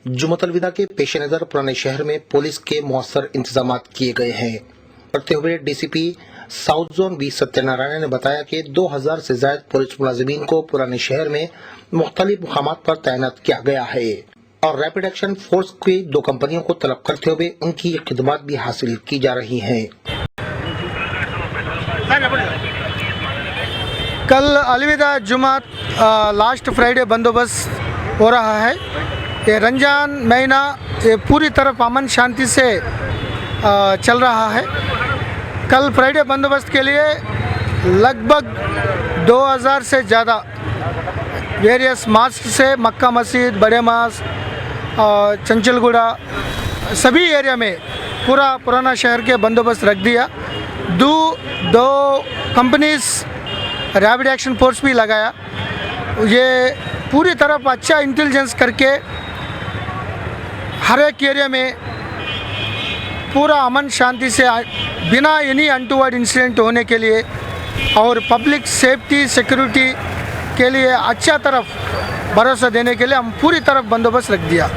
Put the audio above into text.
जुम्मतुल-विदा के पेश नज़र पुराने शहर में पुलिस के मौसर इंतजाम किए गए हैं। करते हुए DCP south zone B Satyanarayana ने बताया कि 2000 से ज्यादा पुलिस मुलाजिमीन को पुराने शहर में मुख्तलिफ मुकामात पर तैनात किया गया है और रैपिड एक्शन फोर्स की 2 कंपनियों को तलब करते हुए उनकी खिदमत भी हासिल की जा रही हैं। कल अलविदा जुमात लास्ट फ्राइडे बंदोबस्त हो रहा है। ये रमजान महीना ये पूरी तरफ अमन शांति से चल रहा है। कल फ्राइडे बंदोबस्त के लिए लगभग 2000 से ज़्यादा वेरियस मास्क से मक्का मस्जिद, बड़े मास्क और चंचलगुड़ा सभी एरिया में पूरा पुराना शहर के बंदोबस्त रख दिया। दो कंपनीज रैपिड एक्शन फोर्स भी लगाया। ये पूरी तरफ अच्छा इंटेलिजेंस करके हर एक एरिया में पूरा अमन शांति से बिना एनी अनटूवर्ड इंसिडेंट होने के लिए और पब्लिक सेफ्टी सिक्योरिटी के लिए अच्छा तरफ भरोसा देने के लिए हम पूरी तरफ बंदोबस्त रख दिया।